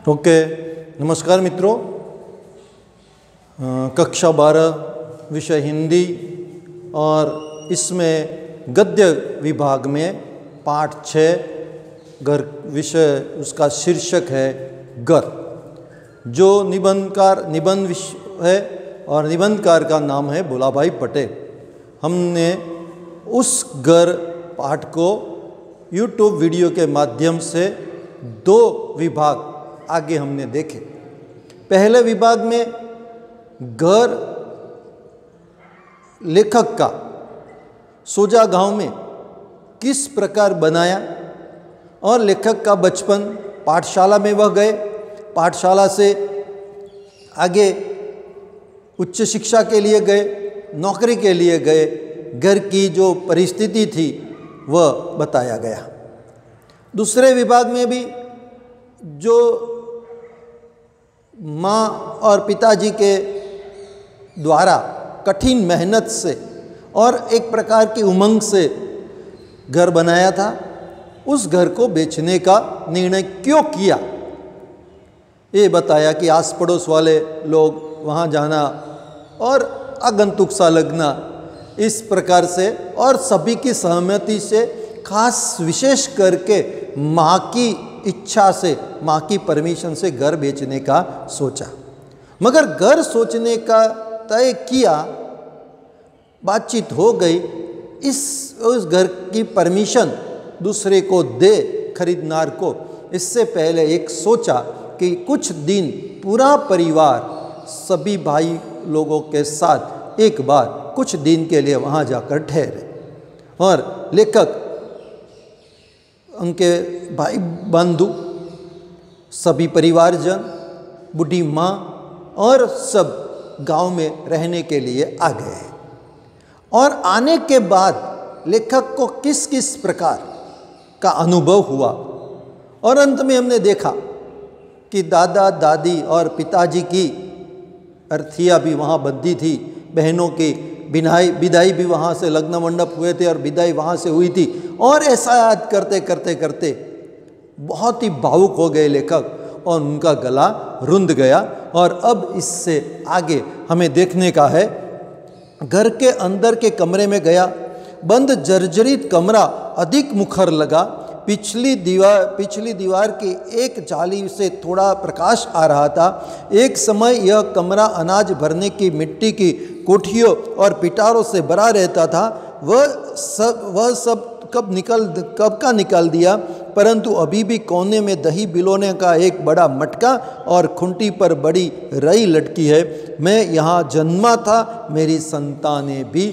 Okay, नमस्कार मित्रों। कक्षा 12 विषय हिंदी और इसमें गद्य विभाग में पाठ 6 घर विषय, उसका शीर्षक है घर। जो निबंध विषय है और निबंधकार का नाम है भोलाभाई पटेल। हमने उस घर पाठ को यूट्यूब वीडियो के माध्यम से 2 विभाग आगे हमने देखे। पहले विभाग में घर लेखक का सोजा गांव में किस प्रकार बनाया और लेखक का बचपन, पाठशाला में वह गए, पाठशाला से आगे उच्च शिक्षा के लिए गए, नौकरी के लिए गए, घर की जो परिस्थिति थी वह बताया गया। दूसरे विभाग में भी जो माँ और पिताजी के द्वारा कठिन मेहनत से और एक प्रकार की उमंग से घर बनाया था, उस घर को बेचने का निर्णय क्यों किया, ये बताया कि आस पड़ोस वाले लोग वहाँ जाना और आगंतुक सा लगना, इस प्रकार से और सभी की सहमति से, खास विशेष करके माँ की इच्छा से, माँ की परमिशन से घर बेचने का सोचा। मगर घर सोचने का तय किया, बातचीत हो गई, उस घर की परमिशन दूसरे को दे, खरीदनार को। इससे पहले एक सोचा कि कुछ दिन पूरा परिवार सभी भाई लोगों के साथ एक बार कुछ दिन के लिए वहाँ जाकर ठहरे। और लेखक, उनके भाई बंधु, सभी परिवारजन, बूढ़ी माँ और सब गांव में रहने के लिए आ गए। और आने के बाद लेखक को किस किस प्रकार का अनुभव हुआ, और अंत में हमने देखा कि दादा दादी और पिताजी की अर्थियाँ भी वहाँ बंधी थी, बहनों की विदाई भी वहाँ से, लग्न मंडप हुए थे और विदाई वहाँ से हुई थी। और ऐसा याद करते करते करते बहुत ही भावुक हो गए लेखक और उनका गला रुंध गया। और अब इससे आगे हमें देखने का है, घर के अंदर के कमरे में गया, बंद जर्जरित कमरा अधिक मुखर लगा। पिछली दीवार की एक जाली से थोड़ा प्रकाश आ रहा था। एक समय यह कमरा अनाज भरने की मिट्टी की कोठियों और पिटारों से भरा रहता था। वह सब कब का निकाल दिया, परंतु अभी भी कोने में दही बिलोने का एक बड़ा मटका और खुंटी पर बड़ी रई लटकी है। मैं यहाँ जन्मा था, मेरी संतानें भी।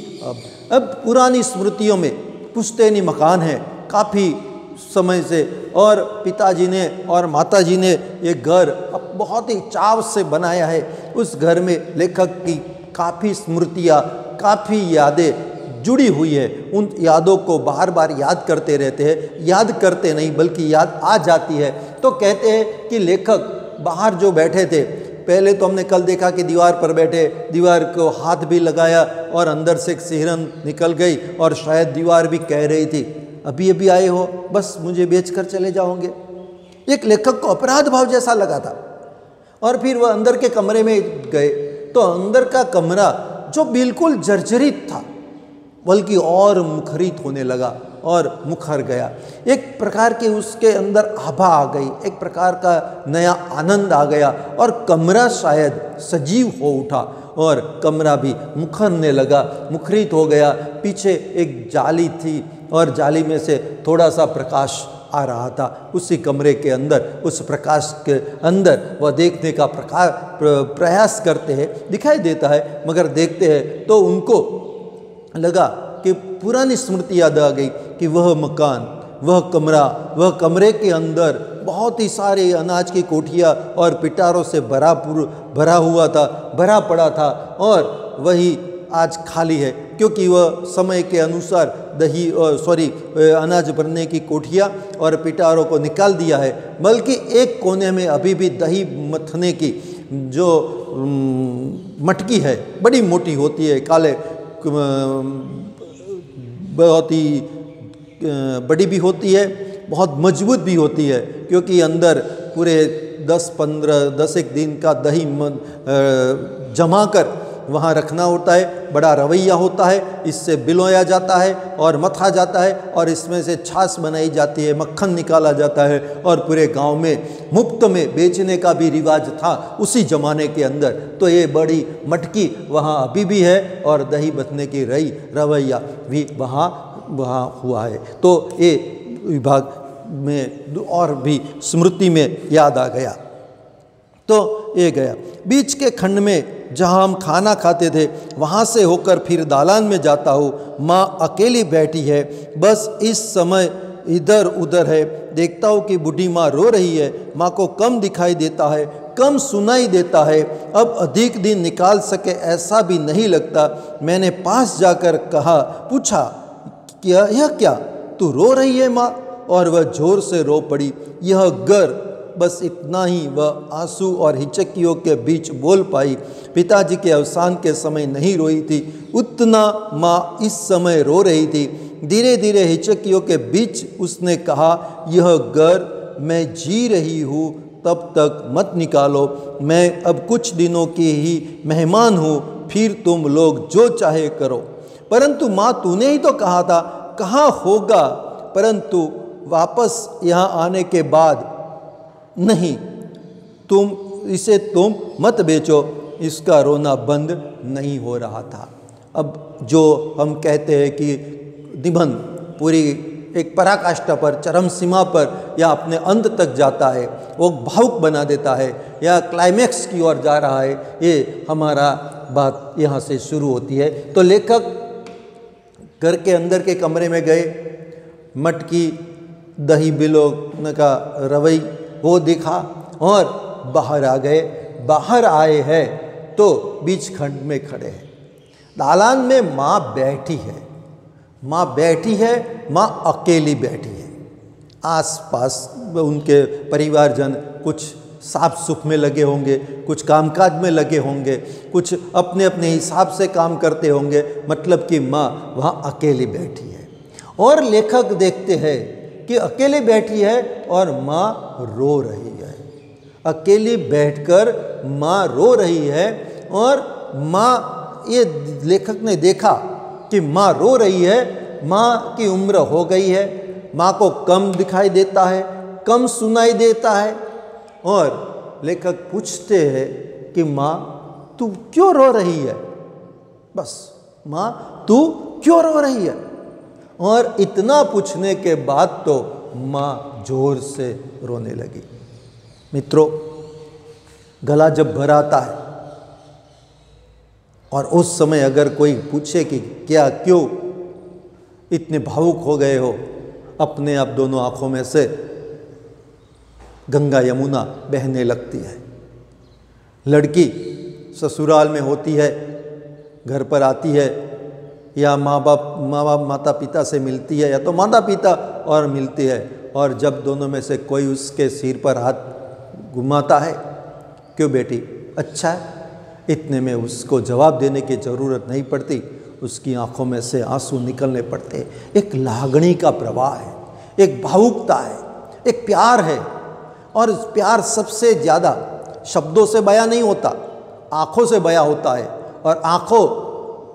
अब पुरानी स्मृतियों में पुश्तैनी मकान है काफ़ी समय से, और पिताजी ने और माताजी ने ये घर बहुत ही चाव से बनाया है। उस घर में लेखक की काफ़ी स्मृतियाँ, काफ़ी यादें जुड़ी हुई है। उन यादों को बार बार याद करते रहते हैं, याद करते नहीं बल्कि याद आ जाती है। तो कहते हैं कि लेखक बाहर जो बैठे थे, पहले तो हमने कल देखा कि दीवार पर बैठे, दीवार को हाथ भी लगाया और अंदर से एक सिहरन निकल गई और शायद दीवार भी कह रही थी, अभी अभी आए हो, बस मुझे बेचकर चले जाओगे। एक लेखक को अपराध भाव जैसा लगा था। और फिर वह अंदर के कमरे में गए तो अंदर का कमरा जो बिल्कुल जर्जरित था बल्कि और मुखरित होने लगा और मुखर गया। एक प्रकार की उसके अंदर आभा आ गई, एक प्रकार का नया आनंद आ गया और कमरा शायद सजीव हो उठा और कमरा भी मुखरने लगा, मुखरित हो गया। पीछे एक जाली थी और जाली में से थोड़ा सा प्रकाश आ रहा था। उसी कमरे के अंदर, उस प्रकाश के अंदर वह देखने का प्रयास करते हैं, दिखाई देता है। मगर देखते हैं तो उनको लगा कि पुरानी स्मृति याद आ गई कि वह मकान, वह कमरा, वह कमरे के अंदर बहुत ही सारे अनाज की कोठियाँ और पिटारों से भरा हुआ था, भरा पड़ा था, और वही आज खाली है, क्योंकि वह समय के अनुसार अनाज भरने की कोठियाँ और पिटारों को निकाल दिया है। बल्कि एक कोने में अभी भी दही मथने की जो मटकी है, बड़ी मोटी होती है, काले, बहुत ही बड़ी भी होती है, बहुत मजबूत भी होती है, क्योंकि अंदर पूरे 10 एक दिन का दही जमा कर वहाँ रखना होता है। बड़ा रवैया होता है, इससे बिलोया जाता है और मथा जाता है और इसमें से छाछ बनाई जाती है, मक्खन निकाला जाता है और पूरे गांव में मुफ्त में बेचने का भी रिवाज था उसी ज़माने के अंदर। तो ये बड़ी मटकी वहाँ अभी भी है और दही बचने की रवैया भी वहाँ हुआ है। तो ये विभाग में और भी स्मृति में याद आ गया। तो ये गया बीच के खंड में जहाँ हम खाना खाते थे, वहाँ से होकर फिर दालान में जाता हूँ। माँ अकेली बैठी है, बस इस समय इधर उधर है। देखता हूँ कि बूढ़ी माँ रो रही है। माँ को कम दिखाई देता है, कम सुनाई देता है। अब अधिक दिन निकाल सके ऐसा भी नहीं लगता। मैंने पास जाकर पूछा यह क्या, तू रो रही है माँ? और वह जोर से रो पड़ी। यह गर, बस इतना ही वह आंसू और हिचकियों के बीच बोल पाई। पिताजी के अवसान के समय नहीं रोई थी, उतना माँ इस समय रो रही थी। धीरे धीरे हिचकियों के बीच उसने कहा, यह गर मैं जी रही हूँ, तब तक मत निकालो। मैं अब कुछ दिनों की ही मेहमान हूँ, फिर तुम लोग जो चाहे करो। परंतु माँ, तूने ही तो कहा था। कहाँ होगा, परंतु वापस यहाँ आने के बाद नहीं, तुम मत बेचो। इसका रोना बंद नहीं हो रहा था। अब जो हम कहते हैं कि निबंध पूरी एक पराकाष्ठा पर, चरम सीमा पर या अपने अंत तक जाता है, वो भावुक बना देता है या क्लाइमैक्स की ओर जा रहा है, ये हमारा बात यहाँ से शुरू होती है। तो लेखक घर के अंदर के कमरे में गए, मटकी दही बिलोने का रवई वो दिखा और बाहर आ गए। बाहर आए हैं तो बीच खंड में खड़े हैं। दालान में माँ बैठी है, माँ अकेली बैठी है। आसपास उनके परिवारजन कुछ साफ सुफ में लगे होंगे, कुछ कामकाज में लगे होंगे, कुछ अपने अपने हिसाब से काम करते होंगे। मतलब कि माँ वहाँ अकेली बैठी है। और लेखक देखते हैं कि अकेले बैठी है और माँ रो रही है। अकेली बैठकर माँ रो रही है और माँ, ये लेखक ने देखा कि माँ रो रही है। माँ की उम्र हो गई है, माँ को कम दिखाई देता है, कम सुनाई देता है। और लेखक पूछते हैं कि माँ, तू क्यों रो रही है? बस, माँ तू क्यों रो रही है? और इतना पूछने के बाद तो माँ जोर से रोने लगी। मित्रों, गला जब भर आता है और उस समय अगर कोई पूछे कि क्या, क्यों इतने भावुक हो गए हो, अपने आप दोनों आंखों में से गंगा यमुना बहने लगती है। लड़की ससुराल में होती है, घर पर आती है, या माँ बाप माता पिता से मिलती है, या तो माता पिता और मिलती है। और जब दोनों में से कोई उसके सिर पर हाथ घुमाता है, क्यों बेटी, अच्छा है, इतने में उसको जवाब देने की ज़रूरत नहीं पड़ती, उसकी आंखों में से आंसू निकलने पड़ते। एक लागणी का प्रवाह है, एक भावुकता है, एक प्यार है। और प्यार सबसे ज़्यादा शब्दों से बयां नहीं होता, आँखों से बयां होता है। और आँखों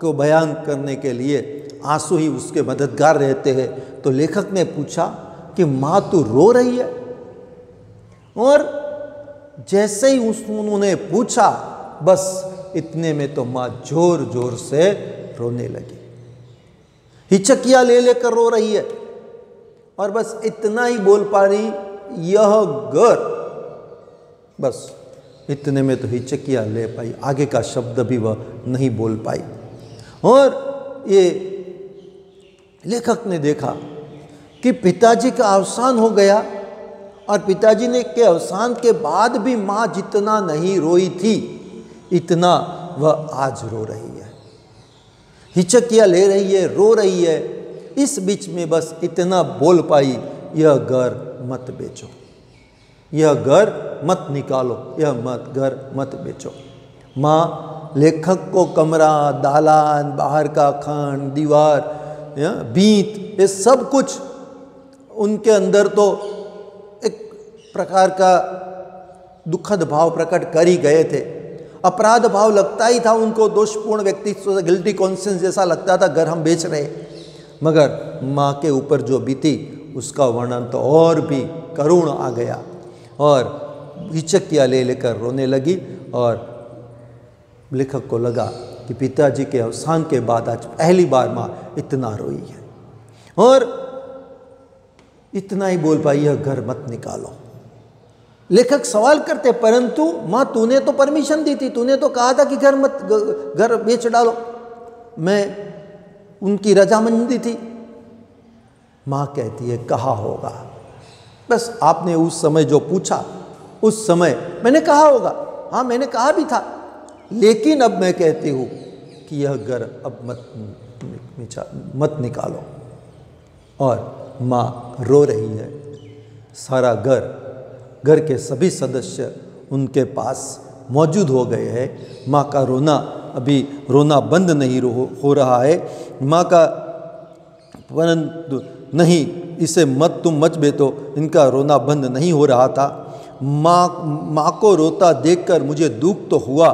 को बयान करने के लिए आंसू ही उसके मददगार रहते हैं। तो लेखक ने पूछा कि माँ तू रो रही है? और जैसे ही उन्होंने पूछा, बस इतने में तो माँ जोर जोर से रोने लगी, हिचकियाँ ले लेकर रो रही है। और बस इतना ही बोल पा रही, यह गर, बस इतने में तो हिचकियाँ ले पाई, आगे का शब्द भी वह नहीं बोल पाई। और ये लेखक ने देखा कि पिताजी का अवसान हो गया, और पिताजी ने के अवसान के बाद भी माँ जितना नहीं रोई थी, इतना वह आज रो रही है, हिचकियाँ ले रही है, रो रही है। इस बीच में बस इतना बोल पाई, यह घर मत बेचो, यह घर मत निकालो, यह घर मत बेचो। माँ लेखक को कमरा, दालान, बाहर का खंड, दीवार, बीत, ये सब कुछ उनके अंदर तो एक प्रकार का दुखद भाव प्रकट कर ही गए थे। अपराध भाव लगता ही था उनको, दोषपूर्ण व्यक्तित्व, गिल्टी कॉन्शियंस जैसा लगता था घर हम बेच रहे। मगर माँ के ऊपर जो बीती उसका वर्णन तो और भी करुण आ गया और हिचकियाँ ले लेकर रोने लगी। और लेखक को लगा कि पिताजी के अवसान के बाद आज पहली बार माँ इतना रोई है और इतना ही बोल पाई, यह घर मत निकालो। लेखक सवाल करते, परंतु माँ तूने तो परमिशन दी थी, तूने तो कहा था कि घर बेच डालो, मैं उनकी रजामंदी थी। माँ कहती है कहा होगा, बस आपने उस समय जो पूछा उस समय मैंने कहा होगा, हाँ मैंने कहा भी था, लेकिन अब मैं कहती हूँ कि यह घर अब मत निकालो। और माँ रो रही है। सारा घर के सभी सदस्य उनके पास मौजूद हो गए हैं। माँ का रोना अभी रोना बंद नहीं हो रहा है। माँ का परंतु नहीं, इसे तुम मत बेटो, इनका रोना बंद नहीं हो रहा था। माँ को रोता देखकर मुझे दुख तो हुआ,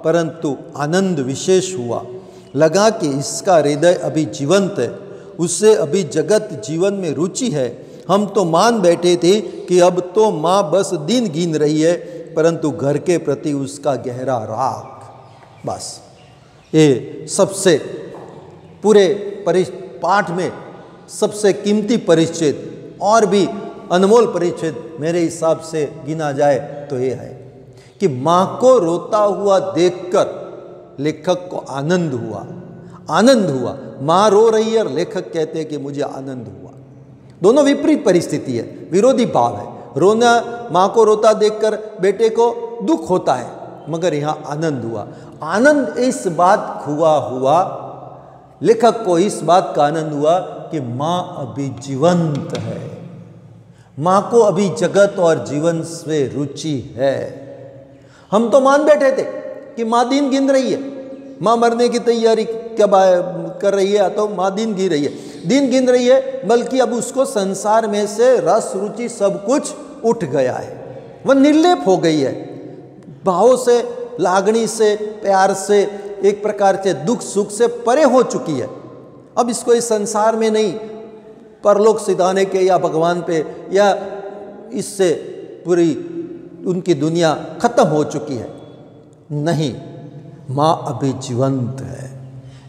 परंतु आनंद विशेष हुआ। लगा कि इसका हृदय अभी जीवंत है, उससे अभी जगत जीवन में रुचि है। हम तो मान बैठे थे कि अब तो माँ बस दिन गिन रही है, परंतु घर के प्रति उसका गहरा राग। बस ये सबसे पूरे पाठ में सबसे कीमती परिच्छेद और भी अनमोल परिच्छेद मेरे हिसाब से गिना जाए तो ये है कि माँ को रोता हुआ देखकर लेखक को आनंद हुआ। माँ रो रही है और लेखक कहते हैं कि मुझे आनंद हुआ। दोनों विपरीत परिस्थिति है, विरोधी भाव है। रोना, माँ को रोता देखकर बेटे को दुख होता है, मगर यहाँ आनंद हुआ। आनंद इस बात हुआ लेखक को इस बात का आनंद हुआ कि माँ अभी जीवंत है, माँ को अभी जगत और जीवन से रुचि है। हम तो मान बैठे थे कि माँ दिन गिन रही है, माँ मरने की तैयारी कब कर रही है, तो माँ दिन गिन रही है, बल्कि अब उसको संसार में से रस रुचि सब कुछ उठ गया है। वह निर्लेप हो गई है, भावों से, लागणी से, प्यार से, एक प्रकार से दुख सुख से परे हो चुकी है। अब इसको इस संसार में नहीं, परलोक सिधाने के या भगवान पे या इससे पूरी उनकी दुनिया खत्म हो चुकी है। नहीं, माँ अभी जीवंत है।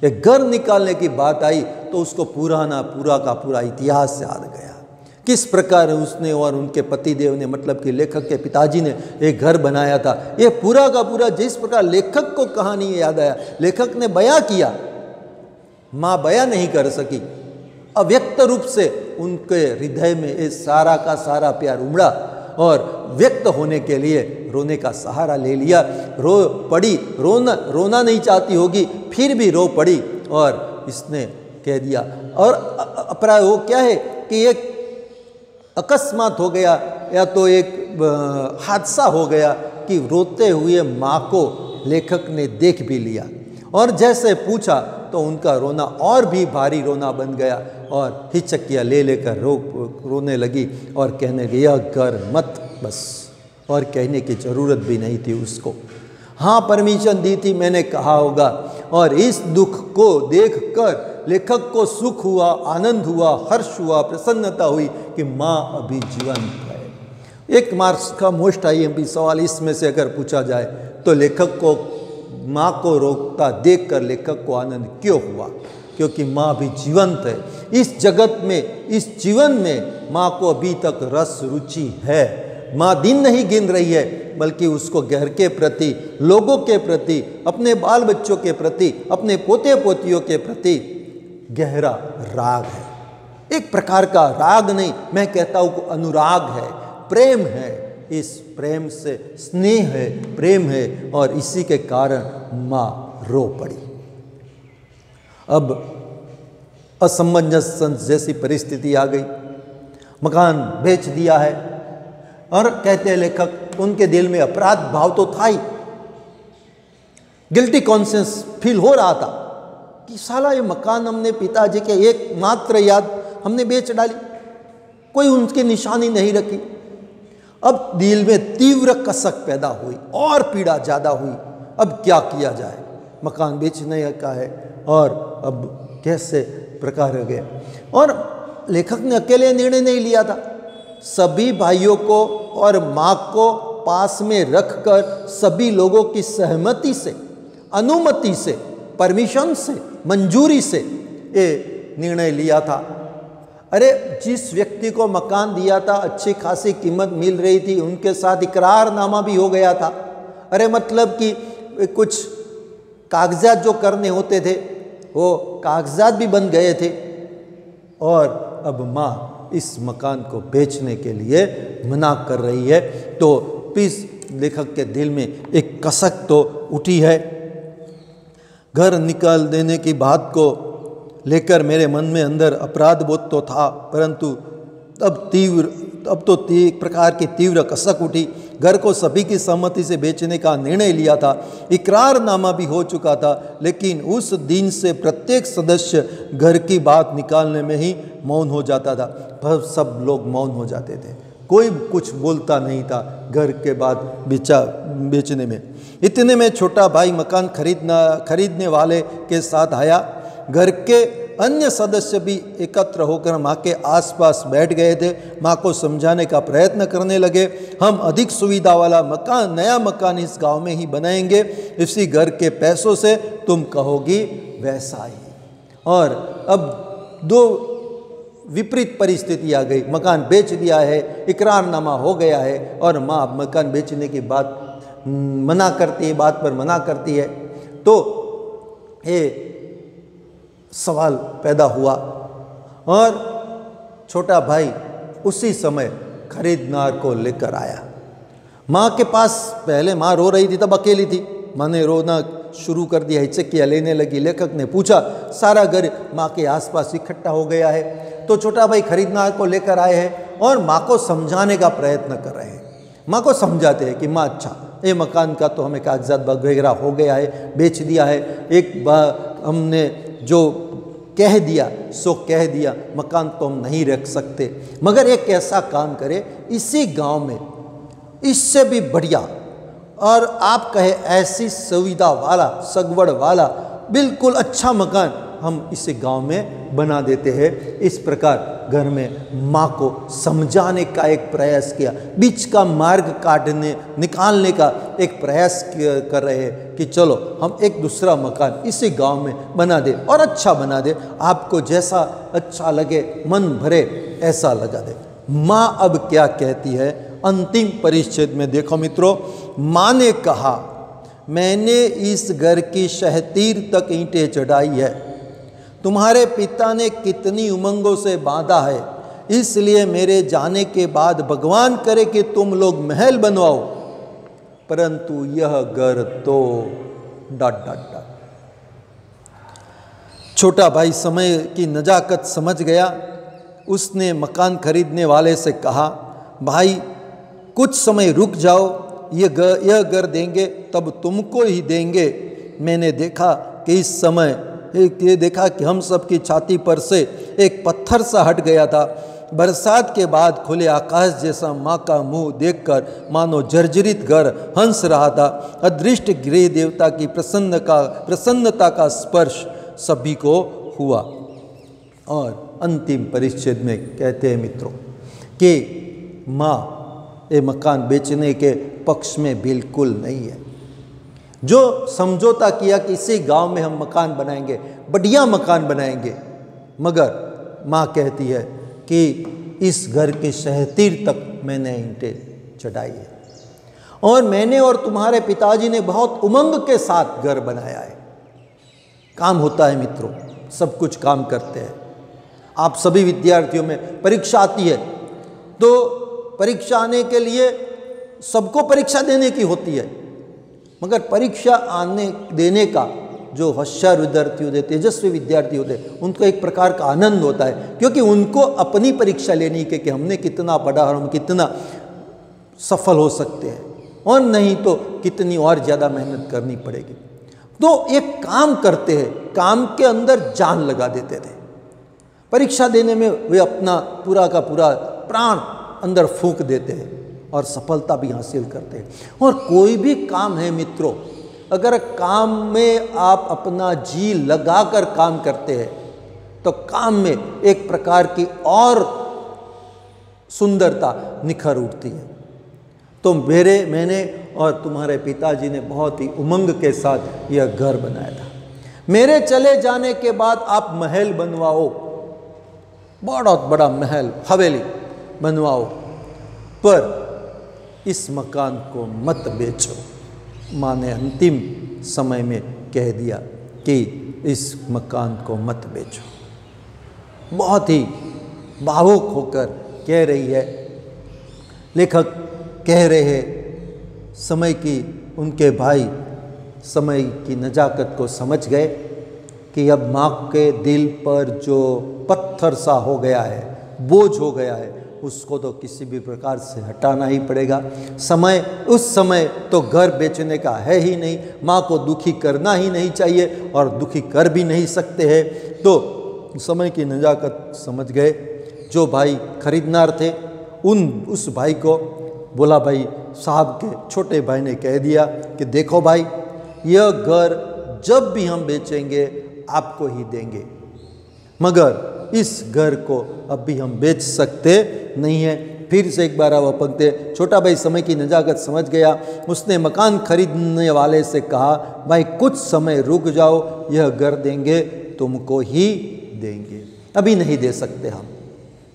एक घर निकालने की बात आई तो उसको पूरा का पूरा इतिहास याद गया, किस प्रकार उसने और उनके पतिदेव ने, मतलब कि लेखक के पिताजी ने एक घर बनाया था। ये पूरा का पूरा जिस प्रकार लेखक को कहानी याद आया, लेखक ने बयां किया, माँ बयां नहीं कर सकी। अव्यक्त रूप से उनके हृदय में ये सारा का सारा प्यार उमड़ा और व्यक्त होने के लिए रोने का सहारा ले लिया। रो पड़ी, रोना नहीं चाहती होगी, फिर भी रो पड़ी और इसने कह दिया। और अपराध वो क्या है कि एक अकस्मात हो गया या तो एक हादसा हो गया कि रोते हुए माँ को लेखक ने देख भी लिया और जैसे पूछा तो उनका रोना और भी भारी रोना बन गया और हिचकियाँ ले लेकर रोने लगी और कहने लगी यह घर मत बस, और कहने की ज़रूरत भी नहीं थी उसको। हाँ, परमिशन दी थी, मैंने कहा होगा। और इस दुख को देखकर लेखक को सुख हुआ, आनंद हुआ, हर्ष हुआ, प्रसन्नता हुई कि माँ अभी जीवंत है। एक मार्क्स का मोस्ट IMP सवाल इसमें से अगर पूछा जाए तो लेखक को माँ को रोकता देखकर लेखक को आनंद क्यों हुआ? क्योंकि माँ भी जीवंत है। इस जगत में, इस जीवन में माँ को अभी तक रस रुचि है। माँ दिन नहीं गिन रही है, बल्कि उसको घर के प्रति, लोगों के प्रति, अपने बाल बच्चों के प्रति, अपने पोते पोतियों के प्रति गहरा राग है। एक प्रकार का राग नहीं, मैं कहता हूँ अनुराग है, प्रेम है। इस प्रेम से स्नेह है, प्रेम है, और इसी के कारण माँ रो पड़ी। अब असमंजस जैसी परिस्थिति आ गई, मकान बेच दिया है और कहते हैं लेखक उनके दिल में अपराध भाव तो था ही, गिल्टी कॉन्शियंस फील हो रहा था कि साला ये मकान हमने पिताजी के एकमात्र याद हमने बेच डाली, कोई उनकी निशानी नहीं रखी। अब दिल में तीव्र कसक पैदा हुई और पीड़ा ज़्यादा हुई। अब क्या किया जाए, मकान बेचने का है और अब कैसे प्रकार हो गया। और लेखक ने अकेले निर्णय नहीं लिया था, सभी भाइयों को और माँ को पास में रखकर सभी लोगों की सहमति से, अनुमति से, परमिशन से, मंजूरी से ये निर्णय लिया था। अरे जिस व्यक्ति को मकान दिया था अच्छी खासी कीमत मिल रही थी, उनके साथ इकरारनामा भी हो गया था। अरे मतलब कि कुछ कागजात जो करने होते थे वो कागजात भी बन गए थे। और अब माँ इस मकान को बेचने के लिए मना कर रही है। तो इस लेखक के दिल में एक कसक तो उठी है। घर निकाल देने की बात को लेकर मेरे मन में अंदर अपराध बोध तो था, परंतु अब तो एक प्रकार की तीव्र कसक उठी। घर को सभी की सहमति से बेचने का निर्णय लिया था, इकरारनामा भी हो चुका था, लेकिन उस दिन से प्रत्येक सदस्य घर की बात निकालने में ही मौन हो जाता था। सब लोग मौन हो जाते थे, कोई कुछ बोलता नहीं था घर के बाद बेचने में। इतने में छोटा भाई मकान खरीदने वाले के साथ आया। घर के अन्य सदस्य भी एकत्र होकर माँ के आसपास बैठ गए थे। माँ को समझाने का प्रयत्न करने लगे, हम अधिक सुविधा वाला मकान, नया मकान इस गांव में ही बनाएंगे, इसी घर के पैसों से तुम कहोगी वैसा ही। और अब दो विपरीत परिस्थिति आ गई, मकान बेच दिया है, इकरारनामा हो गया है और माँ मकान बेचने की बात मना करती है, बात पर मना करती है। तो ये सवाल पैदा हुआ और छोटा भाई उसी समय खरीददार को लेकर आया। माँ के पास पहले माँ रो रही थी, तब अकेली थी, माँ ने रोना शुरू कर दिया, हिचकियाँ लेने लगी। लेखक ने पूछा, सारा घर माँ के आसपास इकट्ठा हो गया है। तो छोटा भाई खरीददार को लेकर आए हैं और माँ को समझाने का प्रयत्न कर रहे हैं। माँ को समझाते हैं कि माँ अच्छा, ये मकान का तो हमें कागजात वगैरह हो गया है, बेच दिया है, एक बार हमने जो कह दिया सो कह दिया, मकान तो हम नहीं रख सकते, मगर एक ऐसा काम करें इसी गांव में इससे भी बढ़िया और आप कहे ऐसी सुविधा वाला, सगवड़ वाला बिल्कुल अच्छा मकान हम इसे गांव में बना देते हैं। इस प्रकार घर में माँ को समझाने का एक प्रयास किया, बीच का मार्ग निकालने का एक प्रयास कर रहे हैं कि चलो हम एक दूसरा मकान इसी गांव में बना दे और अच्छा बना दे, आपको जैसा अच्छा लगे, मन भरे ऐसा लगा दे। माँ अब क्या कहती है अंतिम परिच्छेद में, देखो मित्रों, माँ ने कहा, मैंने इस घर की शहतीर तक ईंटें चढ़ाई है, तुम्हारे पिता ने कितनी उमंगों से बांधा है, इसलिए मेरे जाने के बाद भगवान करे कि तुम लोग महल बनवाओ, परंतु यह घर तो ... छोटा भाई समय की नजाकत समझ गया। उसने मकान खरीदने वाले से कहा, भाई कुछ समय रुक जाओ, यह घर देंगे तब तुमको ही देंगे। मैंने देखा कि इस समय ये देखा कि हम सब की छाती पर से एक पत्थर सा हट गया था। बरसात के बाद खुले आकाश जैसा माँ का मुंह देखकर मानो जर्जरित घर हंस रहा था। अदृष्ट गृह देवता की प्रसन्नता का स्पर्श सभी को हुआ। और अंतिम परिच्छेद में कहते हैं मित्रों कि माँ ये मकान बेचने के पक्ष में बिल्कुल नहीं है। जो समझौता किया कि इसी गांव में हम मकान बनाएंगे, बढ़िया मकान बनाएंगे, मगर माँ कहती है कि इस घर के शहतीर तक मैंने ईंटें चढ़ाई है और मैंने और तुम्हारे पिताजी ने बहुत उमंग के साथ घर बनाया है। काम होता है मित्रों, सब कुछ काम करते हैं। आप सभी विद्यार्थियों में परीक्षा आती है तो परीक्षा आने के लिए सबको परीक्षा देने की होती है, मगर परीक्षा देने का जो होशियार विद्यार्थी होते, तेजस्वी विद्यार्थी होते, उनको एक प्रकार का आनंद होता है, क्योंकि उनको अपनी परीक्षा लेनी के कि हमने कितना पढ़ा और हम कितना सफल हो सकते हैं, और नहीं तो कितनी और ज़्यादा मेहनत करनी पड़ेगी। तो एक काम करते हैं, काम के अंदर जान लगा देते थे। परीक्षा देने में वे अपना पूरा का पूरा प्राण अंदर फूंक देते हैं और सफलता भी हासिल करते हैं। और कोई भी काम है मित्रों, अगर काम में आप अपना जी लगाकर काम करते हैं तो काम में एक प्रकार की और सुंदरता निखर उठती है। तो मैंने और तुम्हारे पिताजी ने बहुत ही उमंग के साथ यह घर बनाया था। मेरे चले जाने के बाद आप महल बनवाओ, बहुत बड़ा महल हवेली बनवाओ, पर इस मकान को मत बेचो। माँ ने अंतिम समय में कह दिया कि इस मकान को मत बेचो। बहुत ही भावुक होकर कह रही है, लेखक कह रहे हैं समय की, उनके भाई समय की नजाकत को समझ गए कि अब माँ के दिल पर जो पत्थर सा हो गया है, बोझ हो गया है, उसको तो किसी भी प्रकार से हटाना ही पड़ेगा। उस समय तो घर बेचने का है ही नहीं, माँ को दुखी करना ही नहीं चाहिए और दुखी कर भी नहीं सकते हैं। तो समय की नजाकत समझ गए। जो भाई खरीदनार थे उस भाई को बोला, भाई साहब के छोटे भाई ने कह दिया कि देखो भाई, यह घर जब भी हम बेचेंगे आपको ही देंगे, मगर इस घर को अभी हम बेच सकते नहीं है। फिर से एक बार वह पंक्ति, छोटा भाई समय की नजाकत समझ गया। उसने मकान खरीदने वाले से कहा, भाई कुछ समय रुक जाओ, यह घर देंगे तुमको ही देंगे, अभी नहीं दे सकते, हम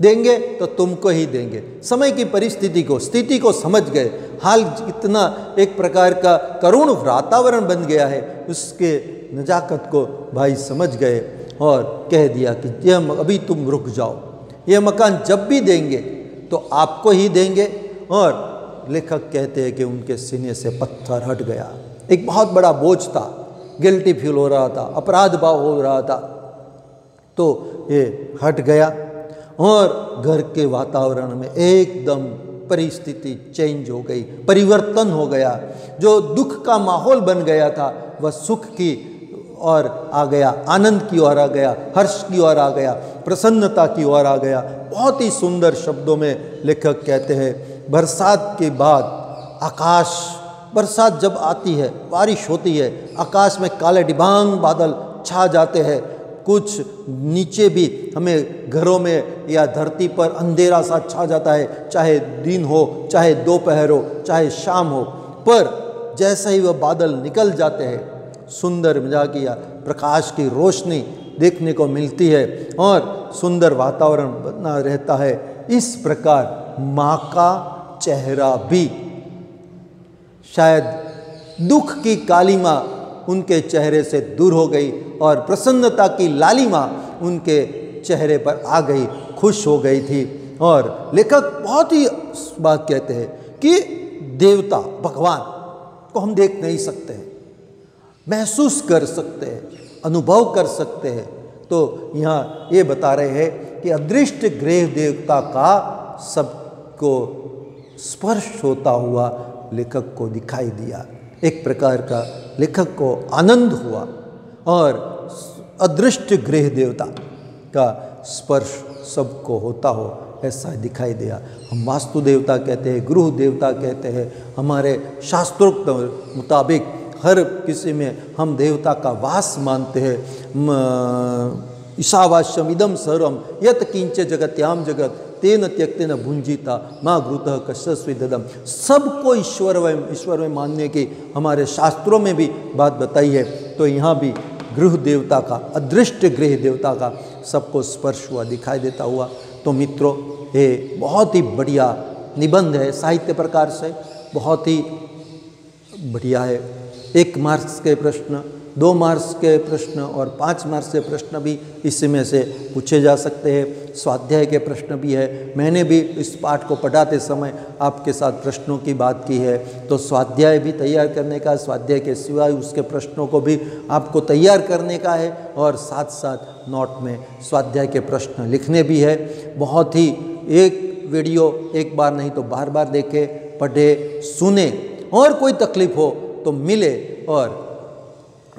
देंगे तो तुमको ही देंगे। समय की स्थिति को समझ गए। हाल इतना एक प्रकार का करुण वातावरण बन गया है, उसके नजाकत को भाई समझ गए और कह दिया कि यह अभी तुम रुक जाओ, यह मकान जब भी देंगे तो आपको ही देंगे। और लेखक कहते हैं कि उनके सीने से पत्थर हट गया। एक बहुत बड़ा बोझ था, गिल्टी फील हो रहा था, अपराध भाव हो रहा था, तो ये हट गया और घर के वातावरण में एकदम परिस्थिति चेंज हो गई, परिवर्तन हो गया। जो दुख का माहौल बन गया था वह सुख की ओर आ गया, आनंद की ओर आ गया, हर्ष की ओर आ गया, प्रसन्नता की ओर आ गया। बहुत ही सुंदर शब्दों में लेखक कहते हैं, बरसात के बाद आकाश, बरसात जब आती है, बारिश होती है, आकाश में काले डिबांग बादल छा जाते हैं। कुछ नीचे भी हमें घरों में या धरती पर अंधेरा सा छा जाता है, चाहे दिन हो, चाहे दोपहर हो, चाहे शाम हो, पर जैसे ही वह बादल निकल जाते हैं, सुंदर मजाकिया प्रकाश की रोशनी देखने को मिलती है और सुंदर वातावरण बना रहता है। इस प्रकार माँ का चेहरा भी, शायद दुख की कालीमा उनके चेहरे से दूर हो गई और प्रसन्नता की लालिमा उनके चेहरे पर आ गई, खुश हो गई थी। और लेखक बहुत ही बात कहते हैं कि देवता भगवान को हम देख नहीं सकते हैं, महसूस कर सकते हैं, अनुभव कर सकते हैं। तो यहाँ ये बता रहे हैं कि अदृष्ट गृह देवता का सबको स्पर्श होता हुआ लेखक को दिखाई दिया। एक प्रकार का लेखक को आनंद हुआ और अदृष्ट गृह देवता का स्पर्श सबको होता हो ऐसा दिखाई दिया। हम वास्तु देवता कहते हैं, गृह देवता कहते हैं, हमारे शास्त्रोक्त मुताबिक हर किसी में हम देवता का वास मानते हैं। ईशावास्यम इदम सर्वम यत किंच जगत्याम जगत तेन त्यक्तेन भुंजिता माँ घृतः कश्यस्विदम। सबको ईश्वर में मानने की हमारे शास्त्रों में भी बात बताई है। तो यहाँ भी गृह देवता का, अदृष्ट गृह देवता का सबको स्पर्श हुआ, दिखाई देता हुआ। तो मित्रों, ये बहुत ही बढ़िया निबंध है, साहित्य प्रकार से बहुत ही बढ़िया है। 1 मार्क्स के प्रश्न, 2 मार्क्स के प्रश्न और 5 मार्क्स के प्रश्न भी इसमें से पूछे जा सकते हैं। स्वाध्याय के प्रश्न भी है। मैंने भी इस पाठ को पढ़ाते समय आपके साथ प्रश्नों की बात की है, तो स्वाध्याय भी तैयार करने का, स्वाध्याय के सिवाय उसके प्रश्नों को भी आपको तैयार करने का है और साथ साथ नोट में स्वाध्याय के प्रश्न लिखने भी है। बहुत ही एक वीडियो एक बार नहीं तो बार बार देखे, पढ़े, सुने और कोई तकलीफ हो तो मिले और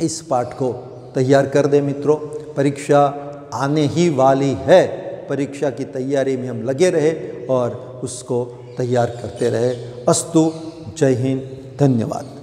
इस पाठ को तैयार कर दे। मित्रों, परीक्षा आने ही वाली है, परीक्षा की तैयारी में हम लगे रहे और उसको तैयार करते रहे। अस्तु, जय हिंद, धन्यवाद।